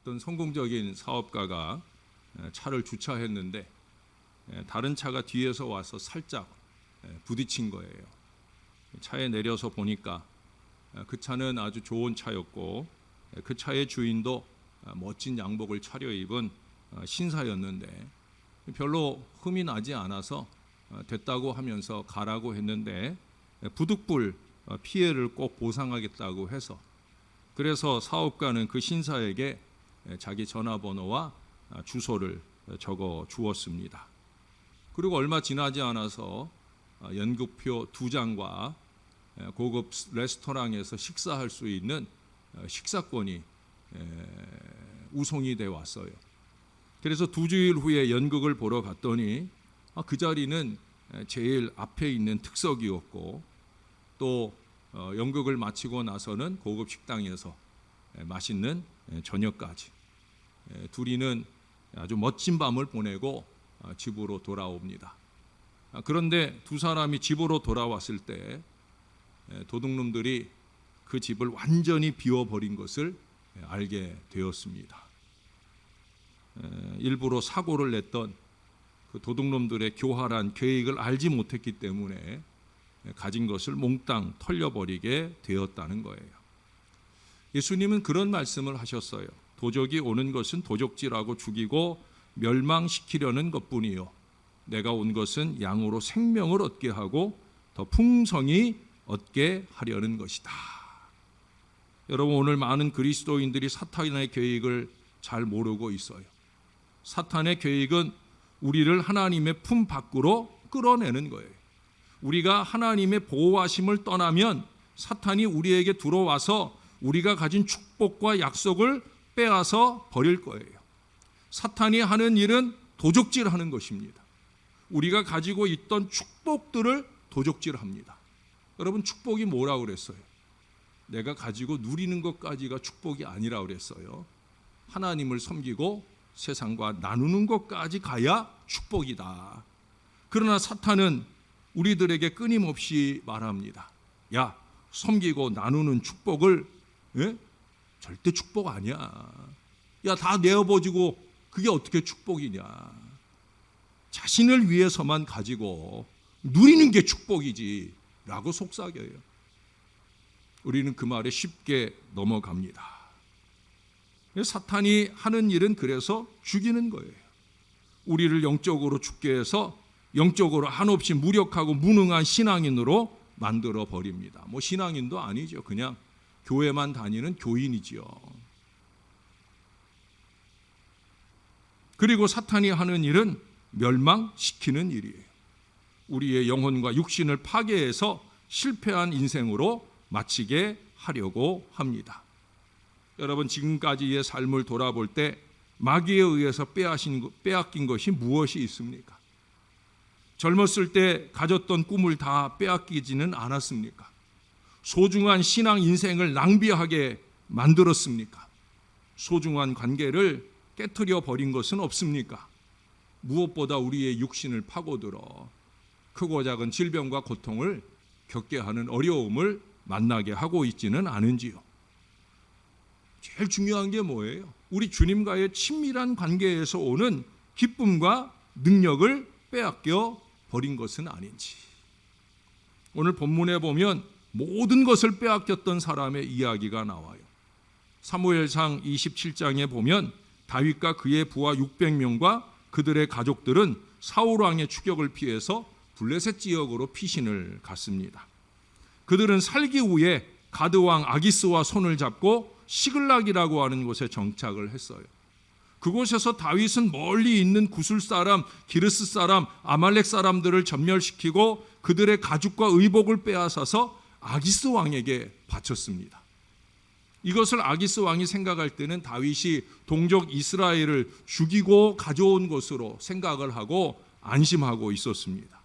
어떤 성공적인 사업가가 차를 주차했는데 다른 차가 뒤에서 와서 살짝 부딪힌 거예요. 차에 내려서 보니까 그 차는 아주 좋은 차였고 그 차의 주인도 멋진 양복을 차려입은 신사였는데 별로 흠이 나지 않아서 됐다고 하면서 가라고 했는데 부득불 피해를 꼭 보상하겠다고 해서 그래서 사업가는 그 신사에게 자기 전화번호와 주소를 적어 주었습니다. 그리고 얼마 지나지 않아서 연극표 2장과 고급 레스토랑에서 식사할 수 있는 식사권이 우송이 돼 왔어요. 그래서 2주일 후에 연극을 보러 갔더니 그 자리는 제일 앞에 있는 특석이었고 또 연극을 마치고 나서는 고급 식당에서 맛있는 저녁까지 둘이는 아주 멋진 밤을 보내고 집으로 돌아옵니다. 그런데 두 사람이 집으로 돌아왔을 때 도둑놈들이 그 집을 완전히 비워버린 것을 알게 되었습니다. 일부러 사고를 냈던 그 도둑놈들의 교활한 계획을 알지 못했기 때문에 가진 것을 몽땅 털려버리게 되었다는 거예요. 예수님은 그런 말씀을 하셨어요. 도적이 오는 것은 도적질하고 죽이고 멸망시키려는 것뿐이요 내가 온 것은 양으로 생명을 얻게 하고 더 풍성히 얻게 하려는 것이다. 여러분, 오늘 많은 그리스도인들이 사탄의 계획을 잘 모르고 있어요. 사탄의 계획은 우리를 하나님의 품 밖으로 끌어내는 거예요. 우리가 하나님의 보호하심을 떠나면 사탄이 우리에게 들어와서 우리가 가진 축복과 약속을 빼앗아 버릴 거예요. 사탄이 하는 일은 도적질하는 것입니다. 우리가 가지고 있던 축복들을 도적질합니다. 여러분, 축복이 뭐라고 그랬어요? 내가 가지고 누리는 것까지가 축복이 아니라고 그랬어요. 하나님을 섬기고 세상과 나누는 것까지 가야 축복이다. 그러나 사탄은 우리들에게 끊임없이 말합니다. 야, 섬기고 나누는 축복을 절대 축복 아니야. 야, 다 내어버지고 그게 어떻게 축복이냐. 자신을 위해서만 가지고 누리는 게 축복이지 라고 속삭여요. 우리는 그 말에 쉽게 넘어갑니다. 사탄이 하는 일은 그래서 죽이는 거예요. 우리를 영적으로 죽게 해서 영적으로 한없이 무력하고 무능한 신앙인으로 만들어 버립니다. 뭐 신앙인도 아니죠. 그냥 교회만 다니는 교인이지요. 그리고 사탄이 하는 일은 멸망시키는 일이에요. 우리의 영혼과 육신을 파괴해서 실패한 인생으로 마치게 하려고 합니다. 여러분, 지금까지의 삶을 돌아볼 때 마귀에 의해서 빼앗긴 것이 무엇이 있습니까? 젊었을 때 가졌던 꿈을 다 빼앗기지는 않았습니까? 소중한 신앙 인생을 낭비하게 만들었습니까? 소중한 관계를 깨트려 버린 것은 없습니까? 무엇보다 우리의 육신을 파고들어 크고 작은 질병과 고통을 겪게 하는 어려움을 만나게 하고 있지는 않은지요. 제일 중요한 게 뭐예요? 우리 주님과의 친밀한 관계에서 오는 기쁨과 능력을 빼앗겨 버린 것은 아닌지. 오늘 본문에 보면 모든 것을 빼앗겼던 사람의 이야기가 나와요. 사무엘상 27장에 보면 다윗과 그의 부하 600명과 그들의 가족들은 사울 왕의 추격을 피해서 블레셋 지역으로 피신을 갔습니다. 그들은 살기 위해 가드 왕 아기스와 손을 잡고 시글락이라고 하는 곳에 정착을 했어요. 그곳에서 다윗은 멀리 있는 구술 사람, 기르스 사람, 아말렉 사람들을 전멸시키고 그들의 가죽과 의복을 빼앗아서 아기스 왕에게 바쳤습니다. 이것을 아기스 왕이 생각할 때는 다윗이 동족 이스라엘을 죽이고 가져온 것으로 생각을 하고 안심하고 있었습니다.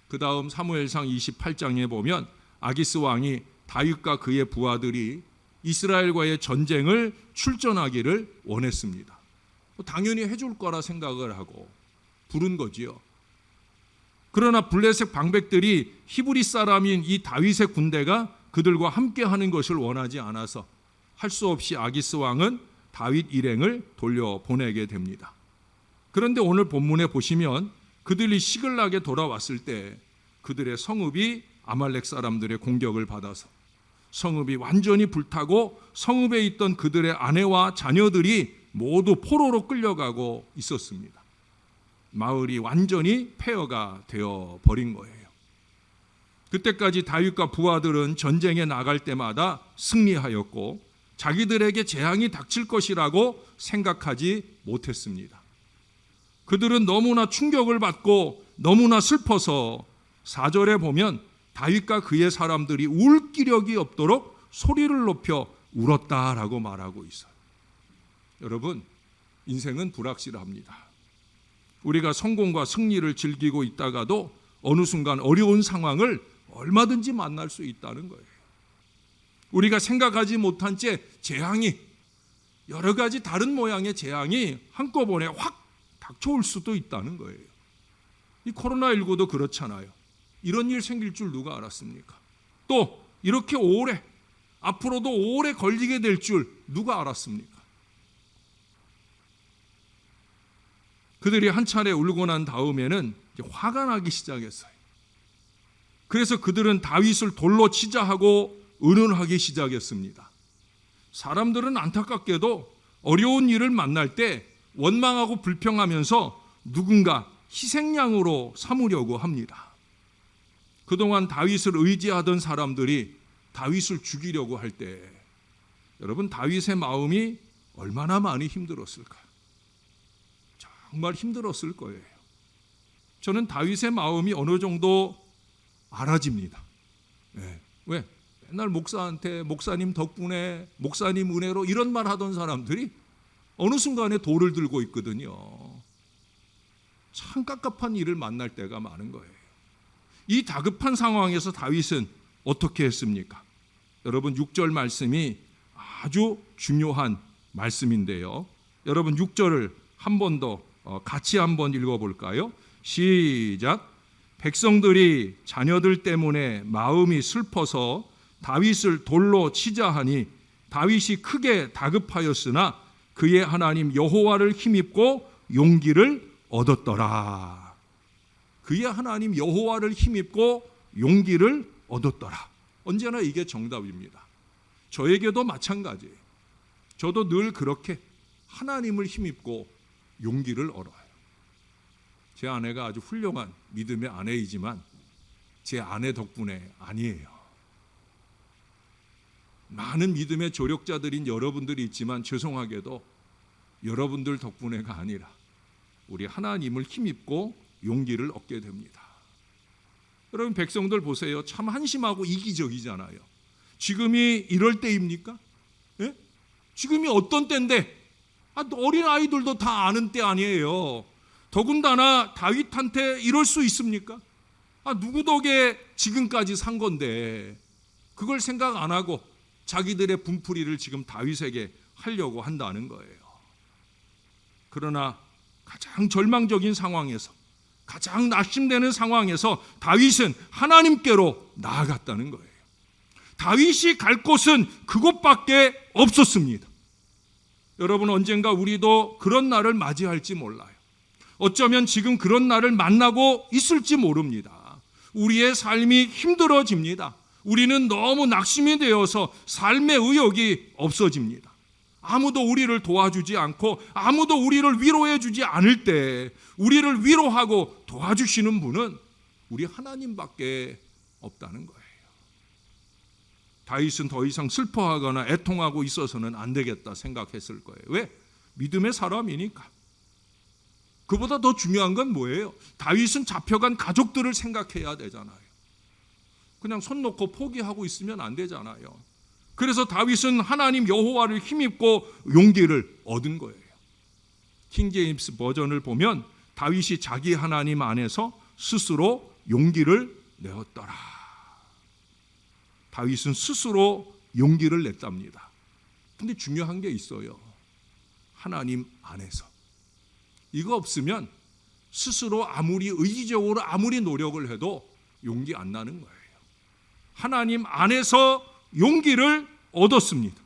그 다음 사무엘상 28장에 보면 아기스 왕이 다윗과 그의 부하들이 이스라엘과의 전쟁을 출전하기를 원했습니다. 당연히 해줄 거라 생각을 하고 부른 거지요. 그러나 블레셋 방백들이 히브리 사람인 이 다윗의 군대가 그들과 함께 하는 것을 원하지 않아서 할 수 없이 아기스 왕은 다윗 일행을 돌려보내게 됩니다. 그런데 오늘 본문에 보시면 그들이 시글락에 돌아왔을 때 그들의 성읍이 아말렉 사람들의 공격을 받아서 성읍이 완전히 불타고 성읍에 있던 그들의 아내와 자녀들이 모두 포로로 끌려가고 있었습니다. 마을이 완전히 폐허가 되어 버린 거예요. 그때까지 다윗과 부하들은 전쟁에 나갈 때마다 승리하였고 자기들에게 재앙이 닥칠 것이라고 생각하지 못했습니다. 그들은 너무나 충격을 받고 너무나 슬퍼서 4절에 보면 다윗과 그의 사람들이 울 기력이 없도록 소리를 높여 울었다라고 말하고 있어요. 여러분, 인생은 불확실합니다. 우리가 성공과 승리를 즐기고 있다가도 어느 순간 어려운 상황을 얼마든지 만날 수 있다는 거예요. 우리가 생각하지 못한 채 재앙이, 여러 가지 다른 모양의 재앙이 한꺼번에 확 닥쳐올 수도 있다는 거예요. 이 코로나19도 그렇잖아요. 이런 일 생길 줄 누가 알았습니까? 또 이렇게 오래, 앞으로도 오래 걸리게 될 줄 누가 알았습니까? 그들이 한 차례 울고 난 다음에는 화가 나기 시작했어요. 그래서 그들은 다윗을 돌로 치자 하고 의논하기 시작했습니다. 사람들은 안타깝게도 어려운 일을 만날 때 원망하고 불평하면서 누군가 희생양으로 삼으려고 합니다. 그동안 다윗을 의지하던 사람들이 다윗을 죽이려고 할 때 여러분, 다윗의 마음이 얼마나 많이 힘들었을까요? 정말 힘들었을 거예요. 저는 다윗의 마음이 어느 정도 알아집니다. 네. 왜? 맨날 목사한테 목사님 덕분에, 목사님 은혜로 이런 말 하던 사람들이 어느 순간에 돌을 들고 있거든요. 참 깝깝한 일을 만날 때가 많은 거예요. 이 다급한 상황에서 다윗은 어떻게 했습니까? 여러분, 6절 말씀이 아주 중요한 말씀인데요. 여러분, 6절을 한 번 더 같이 한번 읽어볼까요? 시작. 백성들이 자녀들 때문에 마음이 슬퍼서 다윗을 돌로 치자 하니 다윗이 크게 다급하였으나 그의 하나님 여호와를 힘입고 용기를 얻었더라. 그의 하나님 여호와를 힘입고 용기를 얻었더라. 언제나 이게 정답입니다. 저에게도 마찬가지예요. 저도 늘 그렇게 하나님을 힘입고 용기를 얻어요. 제 아내가 아주 훌륭한 믿음의 아내이지만 제 아내 덕분에 아니에요. 많은 믿음의 조력자들인 여러분들이 있지만 죄송하게도 여러분들 덕분에가 아니라 우리 하나님을 힘입고 용기를 얻게 됩니다. 여러분, 백성들 보세요. 참 한심하고 이기적이잖아요. 지금이 이럴 때입니까? 예? 지금이 어떤 때인데? 어린 아이들도 다 아는 때 아니에요. 더군다나 다윗한테 이럴 수 있습니까? 누구 덕에 지금까지 산 건데 그걸 생각 안 하고 자기들의 분풀이를 지금 다윗에게 하려고 한다는 거예요. 그러나 가장 절망적인 상황에서, 가장 낙심되는 상황에서 다윗은 하나님께로 나아갔다는 거예요. 다윗이 갈 곳은 그곳밖에 없었습니다. 여러분, 언젠가 우리도 그런 날을 맞이할지 몰라요. 어쩌면 지금 그런 날을 만나고 있을지 모릅니다. 우리의 삶이 힘들어집니다. 우리는 너무 낙심이 되어서 삶의 의욕이 없어집니다. 아무도 우리를 도와주지 않고 아무도 우리를 위로해 주지 않을 때 우리를 위로하고 도와주시는 분은 우리 하나님밖에 없다는 거예요. 다윗은 더 이상 슬퍼하거나 애통하고 있어서는 안 되겠다 생각했을 거예요. 왜? 믿음의 사람이니까. 그보다 더 중요한 건 뭐예요? 다윗은 잡혀간 가족들을 생각해야 되잖아요. 그냥 손 놓고 포기하고 있으면 안 되잖아요. 그래서 다윗은 하나님 여호와를 힘입고 용기를 얻은 거예요. 킹제임스 버전을 보면 다윗이 자기 하나님 안에서 스스로 용기를 내었더라. 다윗은 스스로 용기를 냈답니다. 근데 중요한 게 있어요. 하나님 안에서. 이거 없으면 스스로 아무리 의지적으로 아무리 노력을 해도 용기 안 나는 거예요. 하나님 안에서 용기를 얻었습니다.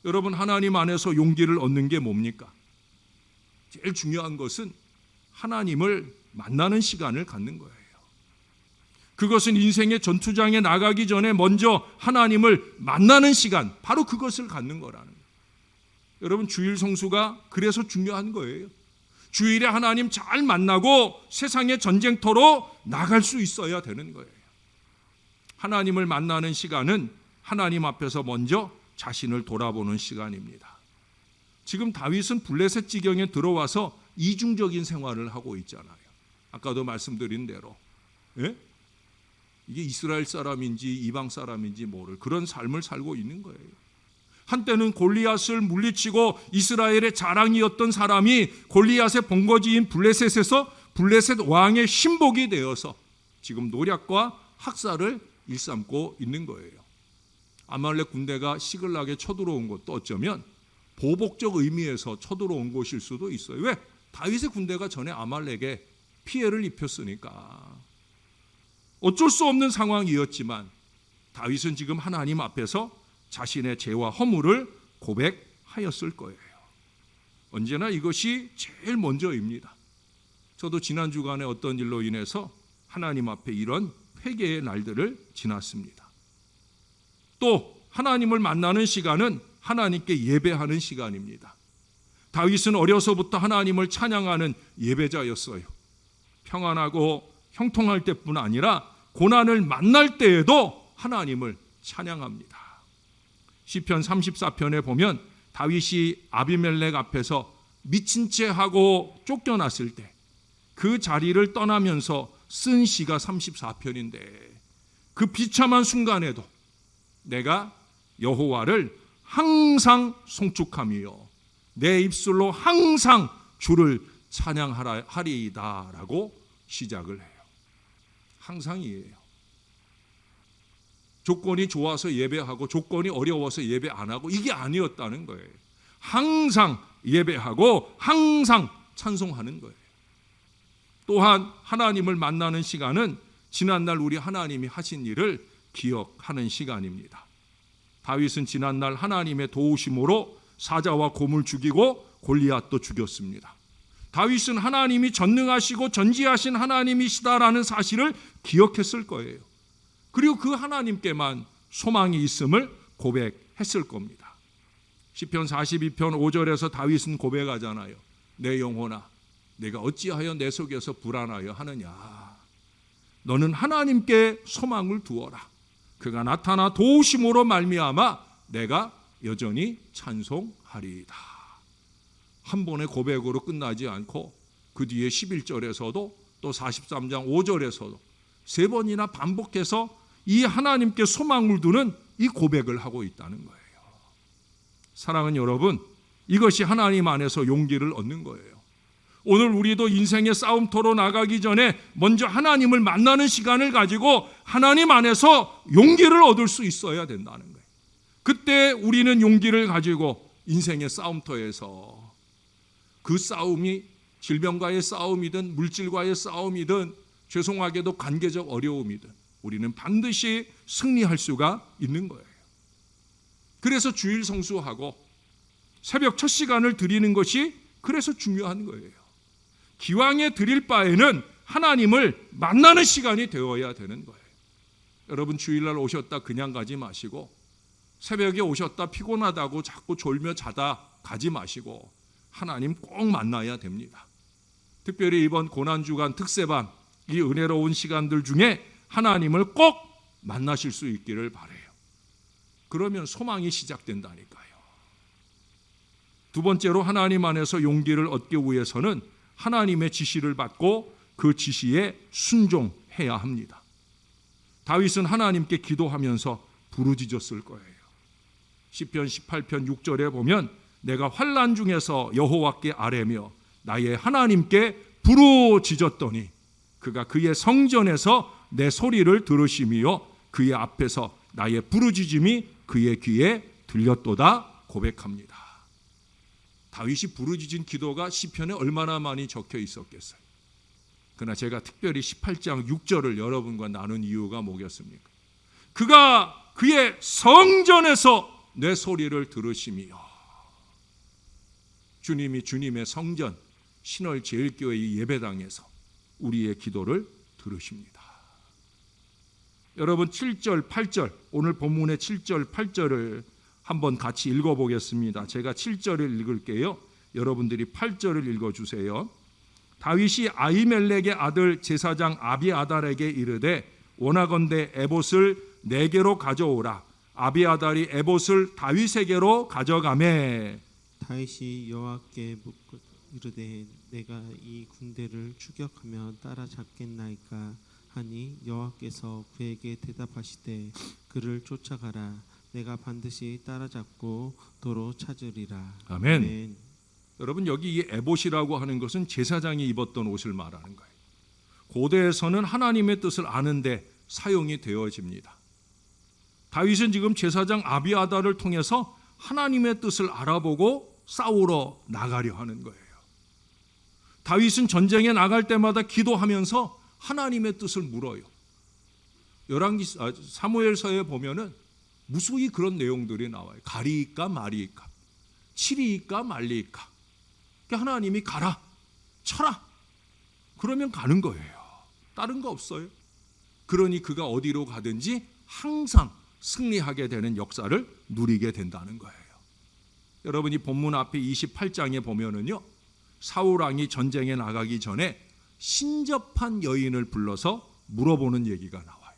여러분, 하나님 안에서 용기를 얻는 게 뭡니까? 제일 중요한 것은 하나님을 만나는 시간을 갖는 거예요. 그것은 인생의 전투장에 나가기 전에 먼저 하나님을 만나는 시간, 바로 그것을 갖는 거라는 거예요. 여러분, 주일 성수가 그래서 중요한 거예요. 주일에 하나님 잘 만나고 세상의 전쟁터로 나갈 수 있어야 되는 거예요. 하나님을 만나는 시간은 하나님 앞에서 먼저 자신을 돌아보는 시간입니다. 지금 다윗은 블레셋 지경에 들어와서 이중적인 생활을 하고 있잖아요. 아까도 말씀드린 대로, 예? 이게 이스라엘 사람인지 이방 사람인지 모를 그런 삶을 살고 있는 거예요. 한때는 골리앗을 물리치고 이스라엘의 자랑이었던 사람이 골리앗의 본거지인 블레셋에서 블레셋 왕의 신복이 되어서 지금 노략과 학살을 일삼고 있는 거예요. 아말렉 군대가 시글락에 쳐들어온 것도 어쩌면 보복적 의미에서 쳐들어온 것일 수도 있어요. 왜? 다윗의 군대가 전에 아말렉에 피해를 입혔으니까. 어쩔 수 없는 상황이었지만 다윗은 지금 하나님 앞에서 자신의 죄와 허물을 고백하였을 거예요. 언제나 이것이 제일 먼저입니다. 저도 지난 주간에 어떤 일로 인해서 하나님 앞에 이런 회개의 날들을 지났습니다. 또 하나님을 만나는 시간은 하나님께 예배하는 시간입니다. 다윗은 어려서부터 하나님을 찬양하는 예배자였어요. 평안하고 형통할 때뿐 아니라 고난을 만날 때에도 하나님을 찬양합니다. 시편 34편에 보면 다윗이 아비멜렉 앞에서 미친 채 하고 쫓겨났을 때 그 자리를 떠나면서 쓴 시가 34편인데 그 비참한 순간에도 내가 여호와를 항상 송축하며 내 입술로 항상 주를 찬양하리이다 라고 시작을 해요. 항상이에요. 조건이 좋아서 예배하고 조건이 어려워서 예배 안 하고 이게 아니었다는 거예요. 항상 예배하고 항상 찬송하는 거예요. 또한 하나님을 만나는 시간은 지난날 우리 하나님이 하신 일을 기억하는 시간입니다. 다윗은 지난날 하나님의 도우심으로 사자와 곰을 죽이고 골리앗도 죽였습니다. 다윗은 하나님이 전능하시고 전지하신 하나님이시다라는 사실을 기억했을 거예요. 그리고 그 하나님께만 소망이 있음을 고백했을 겁니다. 시편 42편 5절에서 다윗은 고백하잖아요. 내 영혼아, 내가 어찌하여 내 속에서 불안하여 하느냐. 너는 하나님께 소망을 두어라. 그가 나타나 도우심으로 말미암아 내가 여전히 찬송하리이다. 한 번의 고백으로 끝나지 않고 그 뒤에 11절에서도 또 43장 5절에서도 세 번이나 반복해서 이 하나님께 소망을 두는 이 고백을 하고 있다는 거예요. 사랑하는 여러분, 이것이 하나님 안에서 용기를 얻는 거예요. 오늘 우리도 인생의 싸움터로 나가기 전에 먼저 하나님을 만나는 시간을 가지고 하나님 안에서 용기를 얻을 수 있어야 된다는 거예요. 그때 우리는 용기를 가지고 인생의 싸움터에서 그 싸움이 질병과의 싸움이든 물질과의 싸움이든 죄송하게도 관계적 어려움이든 우리는 반드시 승리할 수가 있는 거예요. 그래서 주일 성수하고 새벽 첫 시간을 드리는 것이 그래서 중요한 거예요. 기왕에 드릴 바에는 하나님을 만나는 시간이 되어야 되는 거예요. 여러분, 주일날 오셨다 그냥 가지 마시고 새벽에 오셨다 피곤하다고 자꾸 졸며 자다 가지 마시고 하나님 꼭 만나야 됩니다. 특별히 이번 고난주간 특세반 이 은혜로운 시간들 중에 하나님을 꼭 만나실 수 있기를 바라요. 그러면 소망이 시작된다니까요. 두 번째로 하나님 안에서 용기를 얻기 위해서는 하나님의 지시를 받고 그 지시에 순종해야 합니다. 다윗은 하나님께 기도하면서 부르짖었을 거예요. 시편 18편 6절에 보면 내가 환난 중에서 여호와께 아뢰며 나의 하나님께 부르짖었더니 그가 그의 성전에서 내 소리를 들으시며 그의 앞에서 나의 부르짖음이 그의 귀에 들렸도다 고백합니다. 다윗이 부르짖은 기도가 시편에 얼마나 많이 적혀 있었겠어요. 그러나 제가 특별히 18장 6절을 여러분과 나눈 이유가 뭐겠습니까? 그가 그의 성전에서 내 소리를 들으시며. 주님이 주님의 성전 신월제일교회의 예배당에서 우리의 기도를 들으십니다. 여러분 7절 8절 오늘 본문의 7절 8절을 한번 같이 읽어보겠습니다. 제가 7절을 읽을게요. 여러분들이 8절을 읽어주세요. 다윗이 아히멜렉의 아들 제사장 아비아달에게 이르되 원하건대 에봇을 내게로 가져오라. 아비아달이 에봇을 다윗에게로 가져가매 다윗이 여호와께 묻고 이르되 내가 이 군대를 추격하며 따라잡겠나이까 하니 여호와께서 그에게 대답하시되 그를 쫓아가라. 내가 반드시 따라잡고 도로 찾으리라. 아멘. 아멘. 여러분 여기 이 에봇이라고 하는 것은 제사장이 입었던 옷을 말하는 거예요. 고대에서는 하나님의 뜻을 아는데 사용이 되어집니다. 다윗은 지금 제사장 아비아달을 통해서 하나님의 뜻을 알아보고 싸우러 나가려 하는 거예요. 다윗은 전쟁에 나갈 때마다 기도하면서 하나님의 뜻을 물어요. 사무엘서에 보면은 무수히 그런 내용들이 나와요. 가리이까 말이이까, 치리이까 말리이까. 그러니까 하나님이 가라, 쳐라. 그러면 가는 거예요. 다른 거 없어요. 그러니 그가 어디로 가든지 항상 승리하게 되는 역사를 누리게 된다는 거예요. 여러분이 본문 앞에 28장에 보면은요, 사울 왕이 전쟁에 나가기 전에 신접한 여인을 불러서 물어보는 얘기가 나와요.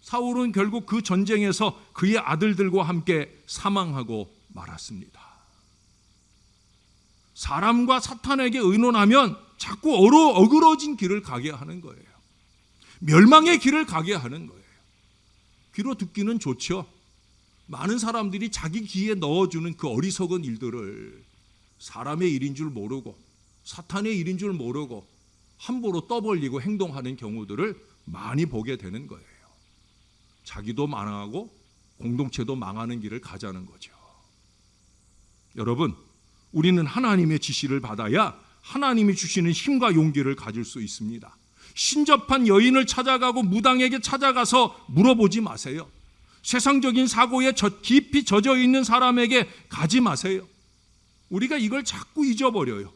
사울은 결국 그 전쟁에서 그의 아들들과 함께 사망하고 말았습니다. 사람과 사탄에게 의논하면 자꾸 어그러진 길을 가게 하는 거예요. 멸망의 길을 가게 하는 거예요. 귀로 듣기는 좋죠. 많은 사람들이 자기 귀에 넣어주는 그 어리석은 일들을 사람의 일인 줄 모르고 사탄의 일인 줄 모르고 함부로 떠벌리고 행동하는 경우들을 많이 보게 되는 거예요. 자기도 망하고 공동체도 망하는 길을 가자는 거죠. 여러분, 우리는 하나님의 지시를 받아야 하나님이 주시는 힘과 용기를 가질 수 있습니다. 신접한 여인을 찾아가고 무당에게 찾아가서 물어보지 마세요. 세상적인 사고에 깊이 젖어 있는 사람에게 가지 마세요. 우리가 이걸 자꾸 잊어버려요.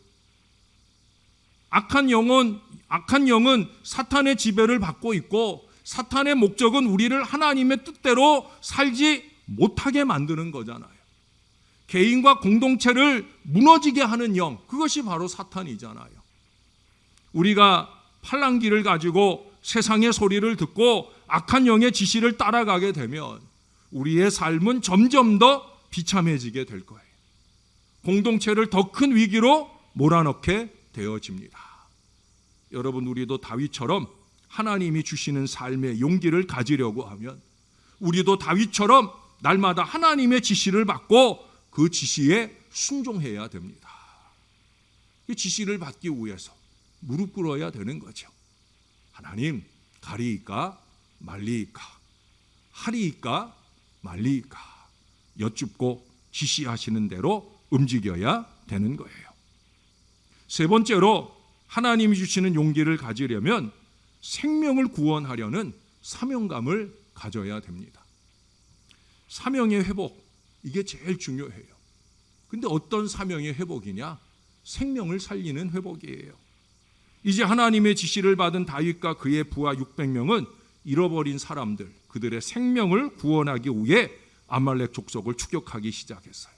악한 영은 사탄의 지배를 받고 있고 사탄의 목적은 우리를 하나님의 뜻대로 살지 못하게 만드는 거잖아요. 개인과 공동체를 무너지게 하는 영, 그것이 바로 사탄이잖아요. 우리가 팔랑귀를 가지고 세상의 소리를 듣고 악한 영의 지시를 따라가게 되면 우리의 삶은 점점 더 비참해지게 될 거예요. 공동체를 더 큰 위기로 몰아넣게 되어집니다. 여러분, 우리도 다윗처럼 하나님이 주시는 삶의 용기를 가지려고 하면 우리도 다윗처럼 날마다 하나님의 지시를 받고 그 지시에 순종해야 됩니다. 그 지시를 받기 위해서 무릎 꿇어야 되는 거죠. 하나님, 가리이까 말리이까, 하리이까 말리이까 여쭙고 지시하시는 대로 움직여야 되는 거예요. 세 번째로 하나님이 주시는 용기를 가지려면 생명을 구원하려는 사명감을 가져야 됩니다. 사명의 회복, 이게 제일 중요해요. 근데 어떤 사명의 회복이냐? 생명을 살리는 회복이에요. 이제 하나님의 지시를 받은 다윗과 그의 부하 600명은 잃어버린 사람들, 그들의 생명을 구원하기 위해 아말렉 족속을 추격하기 시작했어요.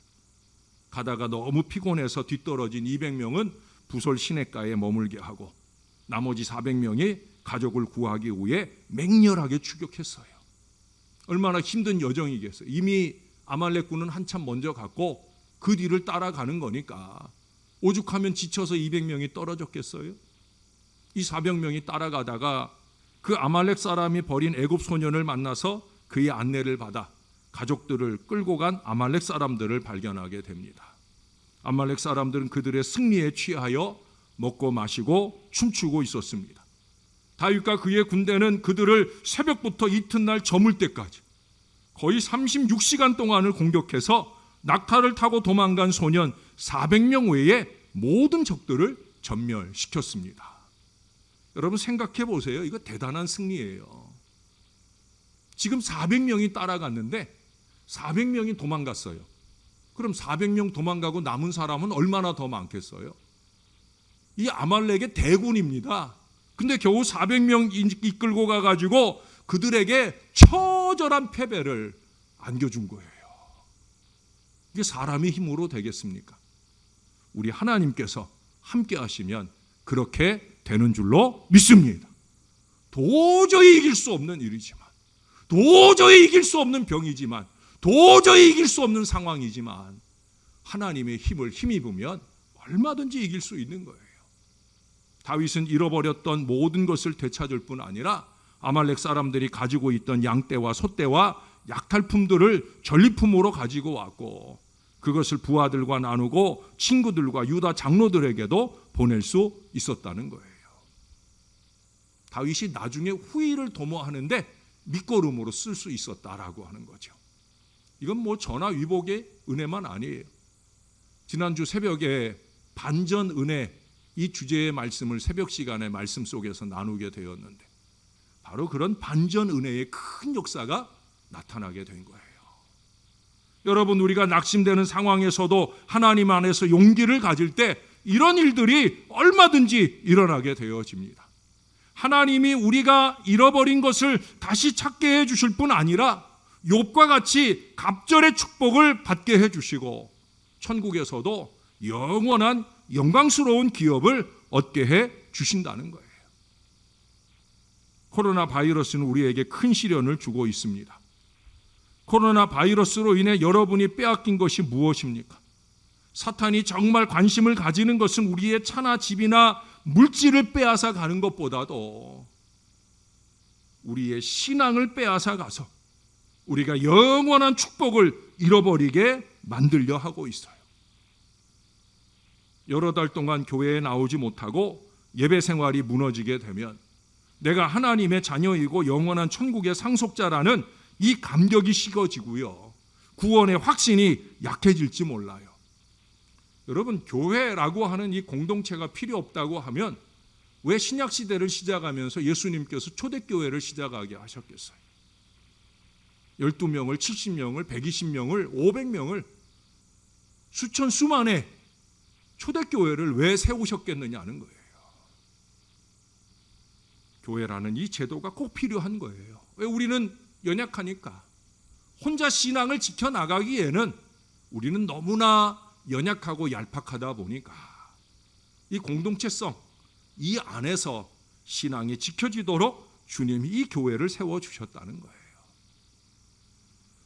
가다가 너무 피곤해서 뒤떨어진 200명은 부솔 시냇가에 머물게 하고 나머지 400명이 가족을 구하기 위해 맹렬하게 추격했어요. 얼마나 힘든 여정이겠어요. 이미 아말렉군은 한참 먼저 갔고 그 뒤를 따라가는 거니까 오죽하면 지쳐서 200명이 떨어졌겠어요? 이 400명이 따라가다가 그 아말렉 사람이 버린 애굽 소년을 만나서 그의 안내를 받아 가족들을 끌고 간 아말렉 사람들을 발견하게 됩니다. 아말렉 사람들은 그들의 승리에 취하여 먹고 마시고 춤추고 있었습니다. 다윗과 그의 군대는 그들을 새벽부터 이튿날 저물 때까지 거의 36시간 동안을 공격해서 낙타를 타고 도망간 소년 400명 외에 모든 적들을 전멸시켰습니다. 여러분 생각해 보세요. 이거 대단한 승리예요. 지금 400명이 따라갔는데 400명이 도망갔어요. 그럼 400명 도망가고 남은 사람은 얼마나 더 많겠어요? 이 아말렉의 대군입니다. 근데 겨우 400명 이끌고 가가지고 그들에게 처절한 패배를 안겨준 거예요. 이게 사람의 힘으로 되겠습니까? 우리 하나님께서 함께 하시면 그렇게 되는 줄로 믿습니다. 도저히 이길 수 없는 일이지만, 도저히 이길 수 없는 병이지만, 도저히 이길 수 없는 상황이지만 하나님의 힘을 힘입으면 얼마든지 이길 수 있는 거예요. 다윗은 잃어버렸던 모든 것을 되찾을 뿐 아니라 아말렉 사람들이 가지고 있던 양떼와 소떼와 약탈품들을 전리품으로 가지고 왔고 그것을 부하들과 나누고 친구들과 유다 장로들에게도 보낼 수 있었다는 거예요. 다윗이 나중에 후일을 도모하는데 밑거름으로 쓸 수 있었다라고 하는 거죠. 이건 뭐 전화위복의 은혜만 아니에요. 지난주 새벽에 반전 은혜 이 주제의 말씀을 새벽 시간에 말씀 속에서 나누게 되었는데 바로 그런 반전 은혜의 큰 역사가 나타나게 된 거예요. 여러분, 우리가 낙심되는 상황에서도 하나님 안에서 용기를 가질 때 이런 일들이 얼마든지 일어나게 되어집니다. 하나님이 우리가 잃어버린 것을 다시 찾게 해주실 뿐 아니라 욥과 같이 갑절의 축복을 받게 해주시고 천국에서도 영원한 영광스러운 기업을 얻게 해 주신다는 거예요. 코로나 바이러스는 우리에게 큰 시련을 주고 있습니다. 코로나 바이러스로 인해 여러분이 빼앗긴 것이 무엇입니까? 사탄이 정말 관심을 가지는 것은 우리의 차나 집이나 물질을 빼앗아 가는 것보다도 우리의 신앙을 빼앗아 가서 우리가 영원한 축복을 잃어버리게 만들려 하고 있어요. 여러 달 동안 교회에 나오지 못하고 예배 생활이 무너지게 되면 내가 하나님의 자녀이고 영원한 천국의 상속자라는 이 감격이 식어지고요. 구원의 확신이 약해질지 몰라요. 여러분, 교회라고 하는 이 공동체가 필요 없다고 하면 왜 신약시대를 시작하면서 예수님께서 초대교회를 시작하게 하셨겠어요? 12명을, 70명을, 120명을, 500명을 수천 수만의 초대교회를 왜 세우셨겠느냐는 거예요. 교회라는 이 제도가 꼭 필요한 거예요. 왜? 우리는 연약하니까. 혼자 신앙을 지켜나가기에는 우리는 너무나 연약하고 얄팍하다 보니까 이 공동체성, 이 안에서 신앙이 지켜지도록 주님이 이 교회를 세워주셨다는 거예요.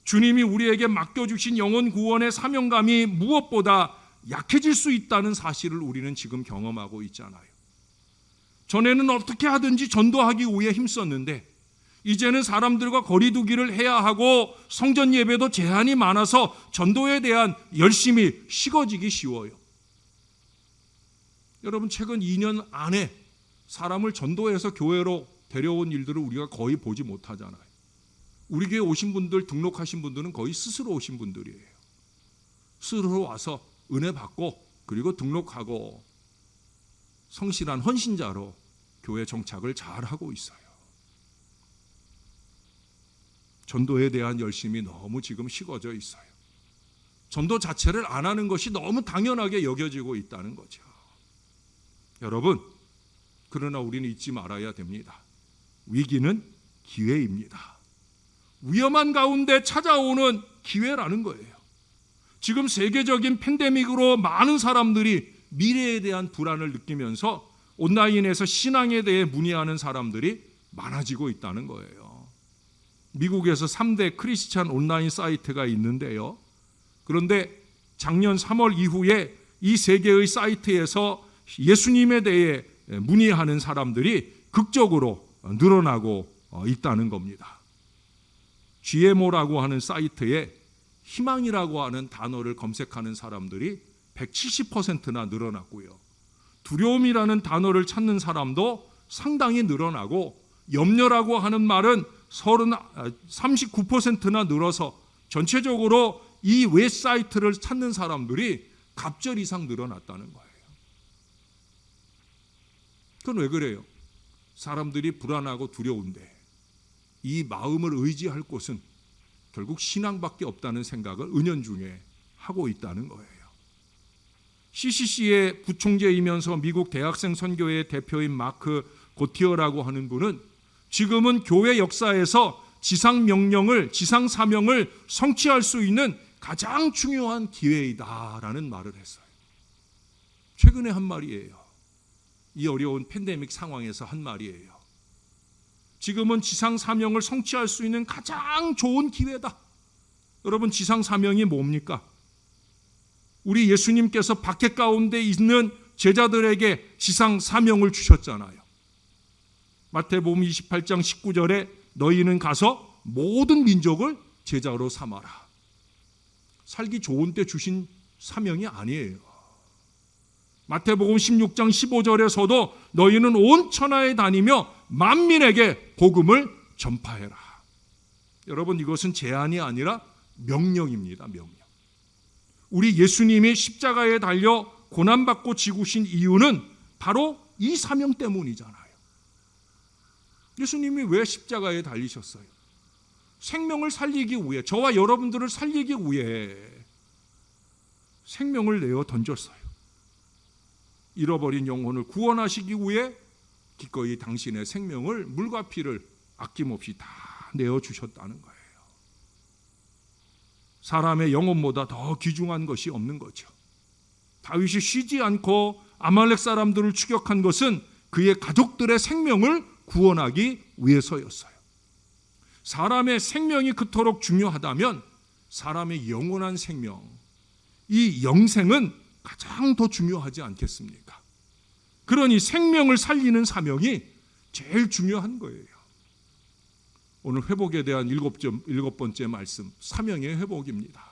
주님이 우리에게 맡겨주신 영혼 구원의 사명감이 무엇보다 약해질 수 있다는 사실을 우리는 지금 경험하고 있잖아요. 전에는 어떻게 하든지 전도하기 위해 힘썼는데 이제는 사람들과 거리 두기를 해야 하고 성전 예배도 제한이 많아서 전도에 대한 열심이 식어지기 쉬워요. 여러분, 최근 2년 안에 사람을 전도해서 교회로 데려온 일들을 우리가 거의 보지 못하잖아요. 우리 교회 오신 분들, 등록하신 분들은 거의 스스로 오신 분들이에요. 스스로 와서 은혜 받고 그리고 등록하고 성실한 헌신자로 교회 정착을 잘 하고 있어요. 전도에 대한 열심이 너무 지금 식어져 있어요. 전도 자체를 안 하는 것이 너무 당연하게 여겨지고 있다는 거죠. 여러분, 그러나 우리는 잊지 말아야 됩니다. 위기는 기회입니다. 위험한 가운데 찾아오는 기회라는 거예요. 지금 세계적인 팬데믹으로 많은 사람들이 미래에 대한 불안을 느끼면서 온라인에서 신앙에 대해 문의하는 사람들이 많아지고 있다는 거예요. 미국에서 3대 크리스찬 온라인 사이트가 있는데요. 그런데 작년 3월 이후에 이 세 개의 사이트에서 예수님에 대해 문의하는 사람들이 극적으로 늘어나고 있다는 겁니다. GMO라고 하는 사이트에 희망이라고 하는 단어를 검색하는 사람들이 170%나 늘어났고요. 두려움이라는 단어를 찾는 사람도 상당히 늘어나고 염려라고 하는 말은 39%나 늘어서 전체적으로 이 웹사이트를 찾는 사람들이 갑절 이상 늘어났다는 거예요. 그건 왜 그래요? 사람들이 불안하고 두려운데 이 마음을 의지할 곳은 결국 신앙밖에 없다는 생각을 은연중에 하고 있다는 거예요. CCC의 부총재이면서 미국 대학생 선교회 대표인 마크 고티어라고 하는 분은 지금은 교회 역사에서 지상 명령을, 지상 사명을 성취할 수 있는 가장 중요한 기회이다라는 말을 했어요. 최근에 한 말이에요. 이 어려운 팬데믹 상황에서 한 말이에요. 지금은 지상 사명을 성취할 수 있는 가장 좋은 기회다. 여러분, 지상 사명이 뭡니까? 우리 예수님께서 박해 가운데 있는 제자들에게 지상 사명을 주셨잖아요. 마태복음 28장 19절에 너희는 가서 모든 민족을 제자로 삼아라. 살기 좋은 때 주신 사명이 아니에요. 마태복음 16장 15절에서도 너희는 온 천하에 다니며 만민에게 복음을 전파해라. 여러분, 이것은 제안이 아니라 명령입니다. 명령. 우리 예수님이 십자가에 달려 고난받고 지구신 이유는 바로 이 사명 때문이잖아요. 예수님이 왜 십자가에 달리셨어요? 생명을 살리기 위해, 저와 여러분들을 살리기 위해 생명을 내어 던졌어요. 잃어버린 영혼을 구원하시기 위해 기꺼이 당신의 생명을, 물과 피를 아낌없이 다 내어주셨다는 거예요. 사람의 영혼보다 더 귀중한 것이 없는 거죠. 다윗이 쉬지 않고 아말렉 사람들을 추격한 것은 그의 가족들의 생명을 구원하기 위해서였어요. 사람의 생명이 그토록 중요하다면 사람의 영원한 생명, 이 영생은 가장 더 중요하지 않겠습니까? 그러니 생명을 살리는 사명이 제일 중요한 거예요. 오늘 회복에 대한 일곱 번째 말씀, 사명의 회복입니다.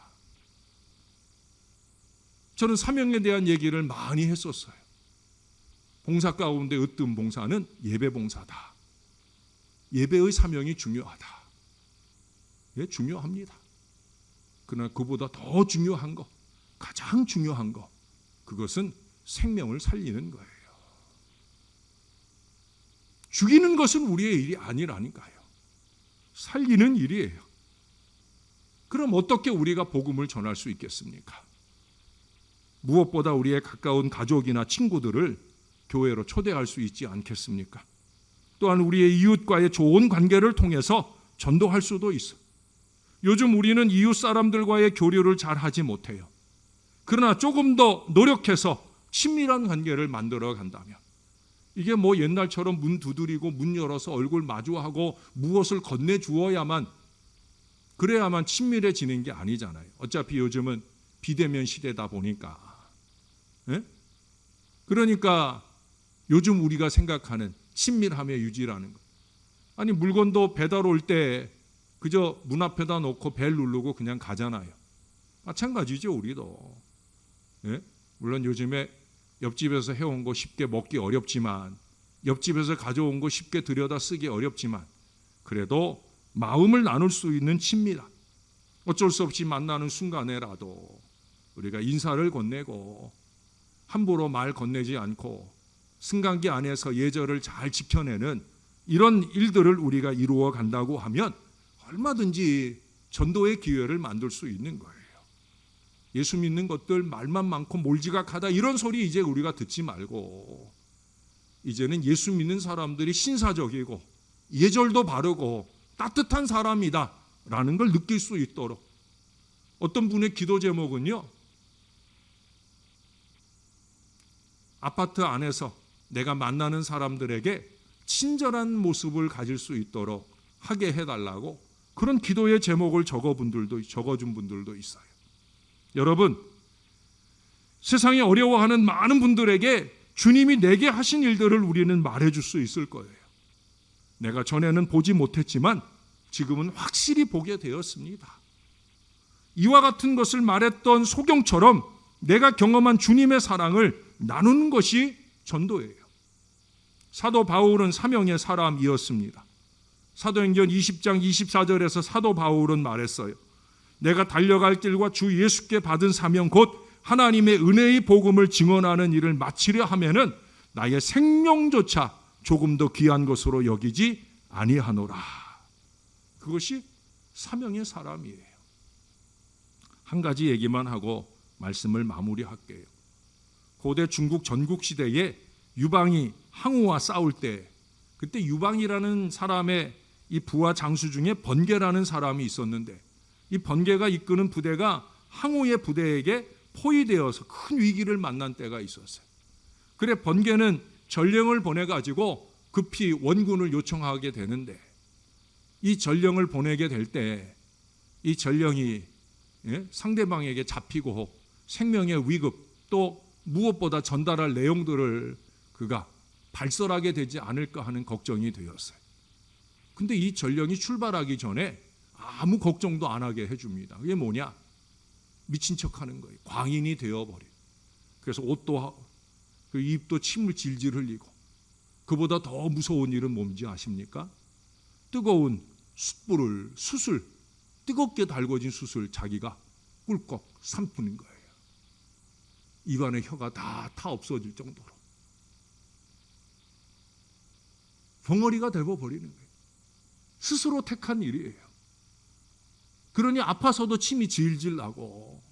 저는 사명에 대한 얘기를 많이 했었어요. 봉사 가운데 으뜸 봉사는 예배 봉사다. 예배의 사명이 중요하다. 예, 중요합니다. 그러나 그보다 더 중요한 거, 가장 중요한 거, 그것은 생명을 살리는 거예요. 죽이는 것은 우리의 일이 아니라니까요. 살리는 일이에요. 그럼 어떻게 우리가 복음을 전할 수 있겠습니까? 무엇보다 우리의 가까운 가족이나 친구들을 교회로 초대할 수 있지 않겠습니까? 또한 우리의 이웃과의 좋은 관계를 통해서 전도할 수도 있어. 요즘 우리는 이웃 사람들과의 교류를 잘 하지 못해요. 그러나 조금 더 노력해서 친밀한 관계를 만들어 간다면, 이게 뭐 옛날처럼 문 두드리고 문 열어서 얼굴 마주하고 무엇을 건네주어야만, 그래야만 친밀해지는 게 아니잖아요. 어차피 요즘은 비대면 시대다 보니까. 예? 그러니까 요즘 우리가 생각하는 친밀함의 유지라는 것. 아니, 물건도 배달 올 때 그저 문 앞에다 놓고 벨 누르고 그냥 가잖아요. 마찬가지죠, 우리도. 예? 물론 요즘에 옆집에서 해온 거 쉽게 먹기 어렵지만, 옆집에서 가져온 거 쉽게 들여다 쓰기 어렵지만, 그래도 마음을 나눌 수 있는 친밀함, 어쩔 수 없이 만나는 순간에라도 우리가 인사를 건네고 함부로 말 건네지 않고 승강기 안에서 예절을 잘 지켜내는 이런 일들을 우리가 이루어 간다고 하면 얼마든지 전도의 기회를 만들 수 있는 거예요. 예수 믿는 것들 말만 많고 몰지각하다, 이런 소리 이제 우리가 듣지 말고, 이제는 예수 믿는 사람들이 신사적이고 예절도 바르고 따뜻한 사람이다 라는 걸 느낄 수 있도록. 어떤 분의 기도 제목은요, 아파트 안에서 내가 만나는 사람들에게 친절한 모습을 가질 수 있도록 하게 해달라고, 그런 기도의 제목을 적어준 분들도 있어요. 여러분, 세상이 어려워하는 많은 분들에게 주님이 내게 하신 일들을 우리는 말해줄 수 있을 거예요. 내가 전에는 보지 못했지만 지금은 확실히 보게 되었습니다. 이와 같은 것을 말했던 소경처럼 내가 경험한 주님의 사랑을 나누는 것이 전도예요. 사도 바울은 사명의 사람이었습니다. 사도행전 20장 24절에서 사도 바울은 말했어요. 내가 달려갈 길과 주 예수께 받은 사명 곧 하나님의 은혜의 복음을 증언하는 일을 마치려 하면은 나의 생명조차 조금 더 귀한 것으로 여기지 아니하노라. 그것이 사명의 사람이에요. 한 가지 얘기만 하고 말씀을 마무리할게요. 고대 중국 전국 시대에 유방이 항우와 싸울 때, 그때 유방이라는 사람의 이 부하 장수 중에 번개라는 사람이 있었는데, 이 번개가 이끄는 부대가 항우의 부대에게 포위되어서 큰 위기를 만난 때가 있었어요. 그래 번개는 전령을 보내가지고 급히 원군을 요청하게 되는데, 이 전령을 보내게 될 때 이 전령이 상대방에게 잡히고 생명의 위급, 또 무엇보다 전달할 내용들을 그가 발설하게 되지 않을까 하는 걱정이 되었어요. 근데 이 전령이 출발하기 전에 아무 걱정도 안 하게 해줍니다. 그게 뭐냐? 미친 척하는 거예요. 광인이 되어버린. 그래서 옷도 그 입도 침을 질질 흘리고, 그보다 더 무서운 일은 뭔지 아십니까? 뜨거운 숯불을 뜨겁게 달궈진 숯을 자기가 꿀꺽 삼푸는 거예요. 입안에 혀가 다 타 없어질 정도로 벙어리가 되어버리는 거예요. 스스로 택한 일이에요. 그러니 아파서도 침이 질질 나고,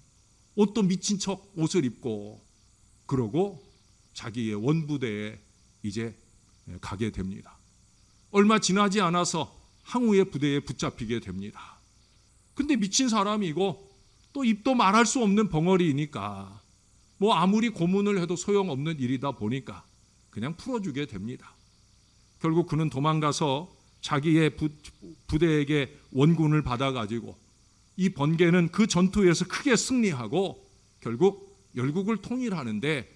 옷도 미친 척 옷을 입고, 그러고 자기의 원부대에 이제 가게 됩니다. 얼마 지나지 않아서 항우의 부대에 붙잡히게 됩니다. 근데 미친 사람이고 또 입도 말할 수 없는 벙어리이니까 뭐 아무리 고문을 해도 소용없는 일이다 보니까 그냥 풀어주게 됩니다. 결국 그는 도망가서 자기의 부대에게 원군을 받아가지고, 이 번개는 그 전투에서 크게 승리하고 결국 열국을 통일하는데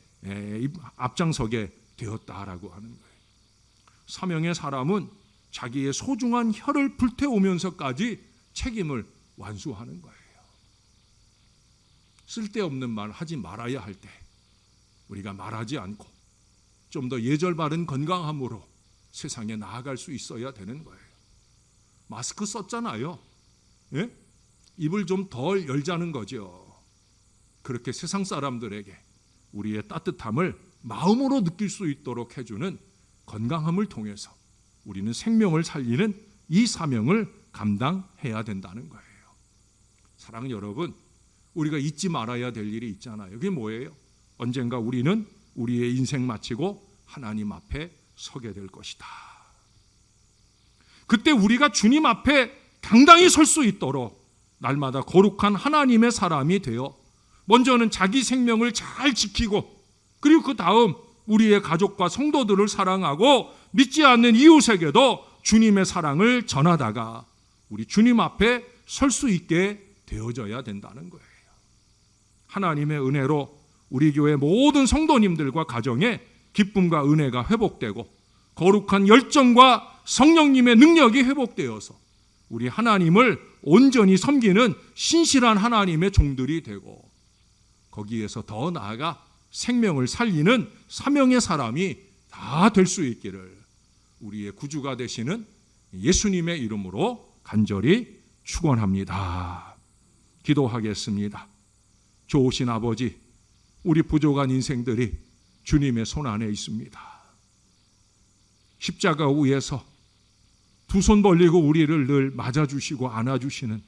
앞장서게 되었다라고 하는 거예요. 사명의 사람은 자기의 소중한 혀를 불태우면서까지 책임을 완수하는 거예요. 쓸데없는 말 하지 말아야 할 때 우리가 말하지 않고 좀 더 예절 바른 건강함으로 세상에 나아갈 수 있어야 되는 거예요. 마스크 썼잖아요. 예? 입을 좀 덜 열자는 거죠. 그렇게 세상 사람들에게 우리의 따뜻함을 마음으로 느낄 수 있도록 해주는 건강함을 통해서 우리는 생명을 살리는 이 사명을 감당해야 된다는 거예요. 사랑하는 여러분, 우리가 잊지 말아야 될 일이 있잖아요. 그게 뭐예요? 언젠가 우리는 우리의 인생 마치고 하나님 앞에 서게 될 것이다. 그때 우리가 주님 앞에 당당히 설 수 있도록 날마다 거룩한 하나님의 사람이 되어 먼저는 자기 생명을 잘 지키고, 그리고 그 다음 우리의 가족과 성도들을 사랑하고 믿지 않는 이웃에게도 주님의 사랑을 전하다가 우리 주님 앞에 설 수 있게 되어져야 된다는 거예요. 하나님의 은혜로 우리 교회 모든 성도님들과 가정에 기쁨과 은혜가 회복되고 거룩한 열정과 성령님의 능력이 회복되어서 우리 하나님을 온전히 섬기는 신실한 하나님의 종들이 되고, 거기에서 더 나아가 생명을 살리는 사명의 사람이 다 될 수 있기를 우리의 구주가 되시는 예수님의 이름으로 간절히 축원합니다. 기도하겠습니다. 좋으신 아버지, 우리 부족한 인생들이 주님의 손 안에 있습니다. 십자가 위에서 두 손 벌리고 우리를 늘 맞아주시고 안아주시는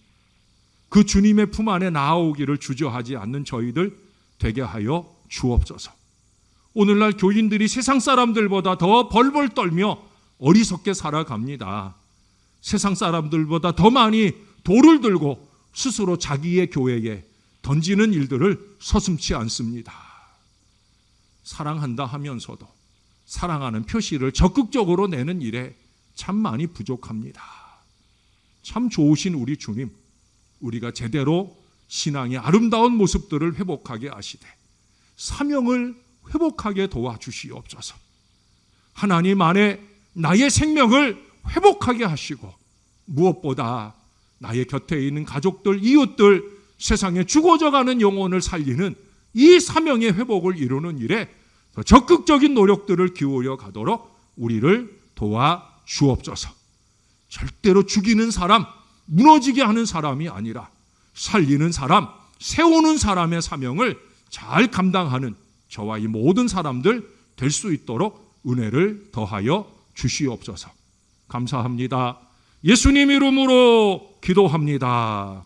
그 주님의 품 안에 나아오기를 주저하지 않는 저희들 되게 하여 주옵소서. 오늘날 교인들이 세상 사람들보다 더 벌벌 떨며 어리석게 살아갑니다. 세상 사람들보다 더 많이 돌을 들고 스스로 자기의 교회에 던지는 일들을 서슴지 않습니다. 사랑한다 하면서도 사랑하는 표시를 적극적으로 내는 일에 참 많이 부족합니다. 참 좋으신 우리 주님, 우리가 제대로 신앙의 아름다운 모습들을 회복하게 하시되 사명을 회복하게 도와주시옵소서. 하나님 안에 나의 생명을 회복하게 하시고, 무엇보다 나의 곁에 있는 가족들, 이웃들, 세상에 죽어져가는 영혼을 살리는 이 사명의 회복을 이루는 일에 더 적극적인 노력들을 기울여 가도록 우리를 도와주옵소서. 절대로 죽이는 사람, 무너지게 하는 사람이 아니라 살리는 사람, 세우는 사람의 사명을 잘 감당하는 저와 이 모든 사람들 될 수 있도록 은혜를 더하여 주시옵소서. 감사합니다. 예수님 이름으로 기도합니다.